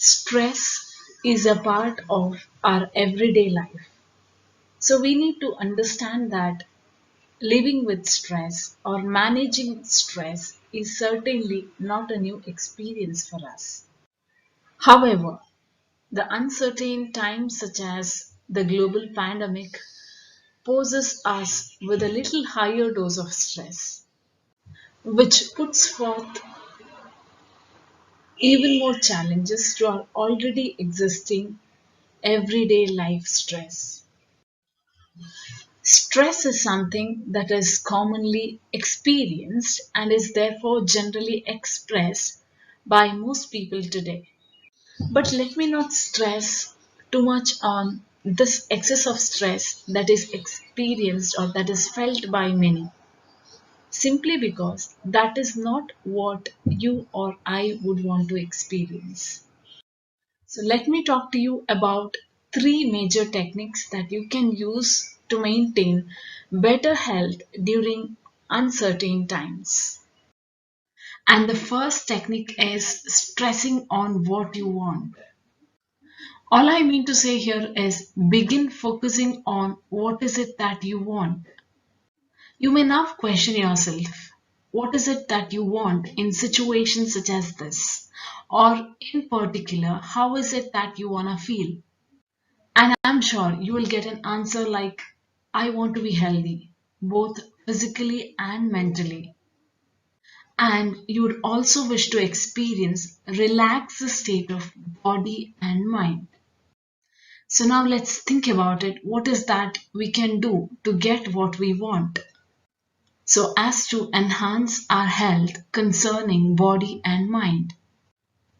Stress is a part of our everyday life. So we need to understand that living with stress or managing stress is certainly not a new experience for us. However, the uncertain times such as the global pandemic poses us with a little higher dose of stress, which puts forth even more challenges to our already existing everyday life stress. Stress is something that is commonly experienced and is therefore generally expressed by most people today. But let me not stress too much on this excess of stress that is experienced or that is felt by many, simply because that is not what you or I would want to experience. So, let me talk to you about three major techniques that you can use to maintain better health during uncertain times. And the first technique is stressing on what you want. All I mean to say here is begin focusing on what is it that you want. You may now question yourself, what is it that you want in situations such as this? Or in particular, how is it that you want to feel? And I'm sure you will get an answer like, I want to be healthy, both physically and mentally. And you would also wish to experience relax the state of body and mind. So now let's think about it. What is that we can do to get what we want? So as to enhance our health concerning body and mind.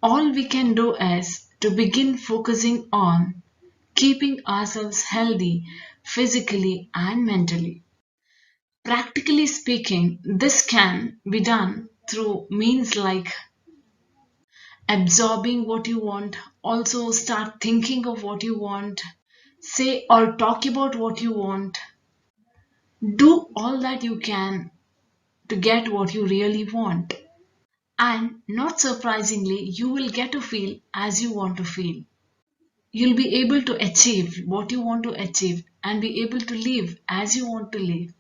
All we can do is to begin focusing on keeping ourselves healthy physically and mentally. Practically speaking, this can be done through means like absorbing what you want, also start thinking of what you want, say or talk about what you want. Do all that you can to get what you really want. And not surprisingly, you will get to feel as you want to feel. You'll be able to achieve what you want to achieve and be able to live as you want to live.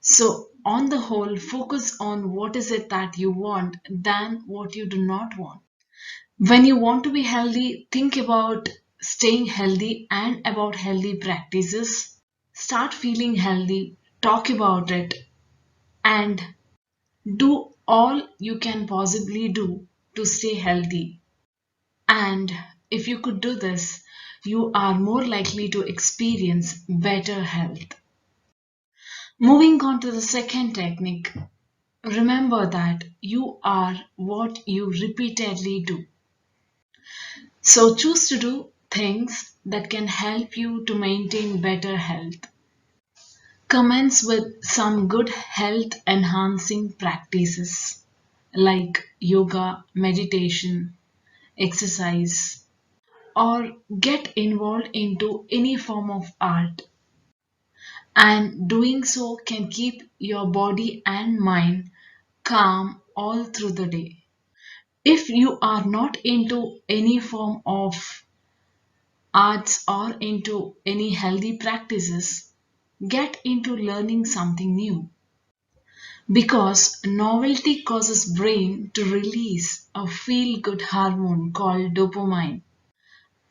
So, on the whole, focus on what is it that you want than what you do not want. When you want to be healthy, think about staying healthy and about healthy practices. Start feeling healthy, talk about it, and do all you can possibly do to stay healthy. And if you could do this, you are more likely to experience better health. Moving on to the second technique, remember that you are what you repeatedly do. So choose to do things that can help you to maintain better health. Commence with some good health enhancing practices like yoga, meditation, exercise, or get involved into any form of art. And doing so can keep your body and mind calm all through the day. If you are not into any form of arts or into any healthy practices, get into learning something new. Because novelty causes brain to release a feel good hormone called dopamine.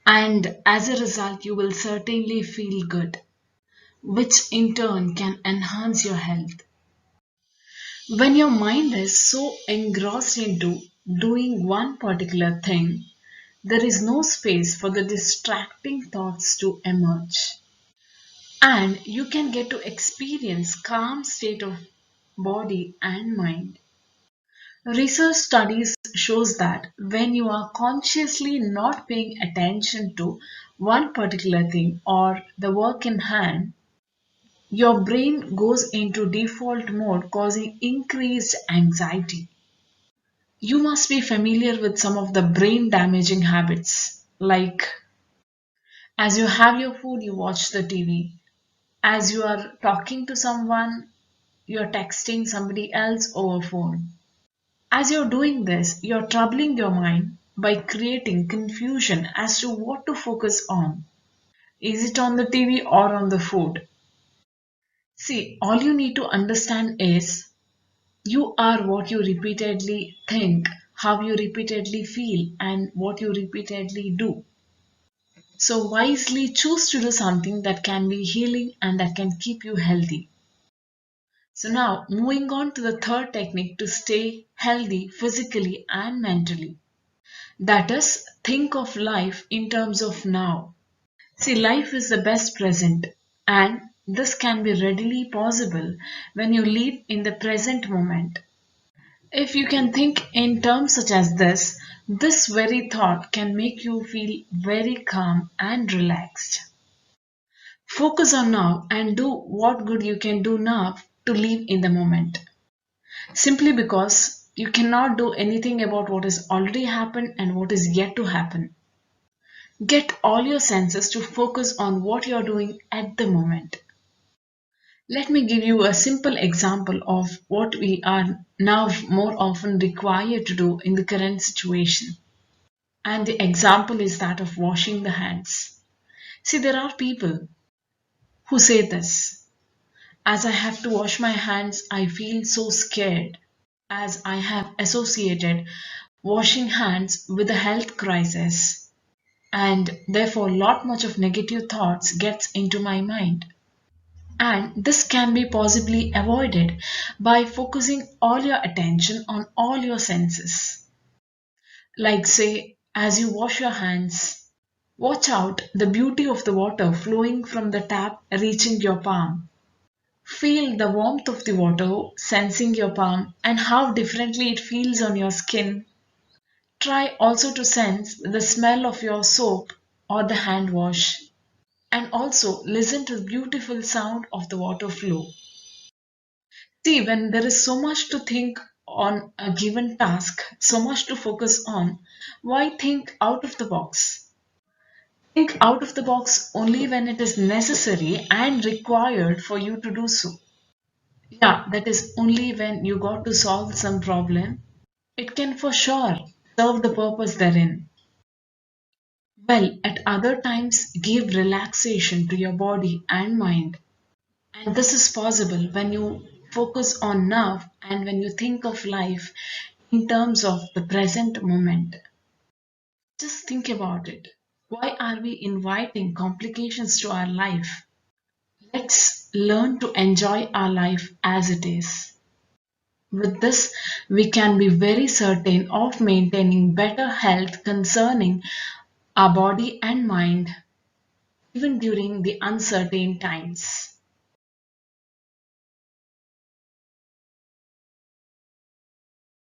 And as a result, you will certainly feel good, which in turn can enhance your health. When your mind is so engrossed into doing one particular thing, there is no space for the distracting thoughts to emerge. And you can get to experience calm state of body and mind. Research studies shows that when you are consciously not paying attention to one particular thing or the work in hand, your brain goes into default mode, causing increased anxiety. You must be familiar with some of the brain damaging habits, like as you have your food, you watch the TV. As you are talking to someone, you're texting somebody else over phone. As you're doing this, you're troubling your mind by creating confusion as to what to focus on. Is it on the TV or on the food? See, all you need to understand is you are what you repeatedly think, how you repeatedly feel, and what you repeatedly do. So, wisely choose to do something that can be healing and that can keep you healthy. So, now moving on to the third technique to stay healthy physically and mentally. That is, think of life in terms of now. See, life is the best present, and this can be readily possible when you live in the present moment. If you can think in terms such as this very thought can make you feel very calm and relaxed. Focus on now and do what good you can do now to live in the moment. Simply because you cannot do anything about what has already happened and what is yet to happen. Get all your senses to focus on what you're doing at the moment. Let me give you a simple example of what we are now more often required to do in the current situation. And the example is that of washing the hands. See, there are people who say this: as I have to wash my hands, I feel so scared, as I have associated washing hands with a health crisis, and therefore lot much of negative thoughts gets into my mind. And this can be possibly avoided by focusing all your attention on all your senses. Like, say, as you wash your hands, watch out the beauty of the water flowing from the tap reaching your palm. Feel the warmth of the water sensing your palm and how differently it feels on your skin. Try also to sense the smell of your soap or the hand wash, and also listen to the beautiful sound of the water flow. See, when there is so much to think on a given task, so much to focus on, why think out of the box? Think out of the box only when it is necessary and required for you to do so. Yeah, that is only when you got to solve some problem. It can for sure serve the purpose therein. Well, at other times, give relaxation to your body and mind. And this is possible when you focus on now and when you think of life in terms of the present moment. Just think about it. Why are we inviting complications to our life? Let's learn to enjoy our life as it is. With this, we can be very certain of maintaining better health concerning our body and mind even during the uncertain times.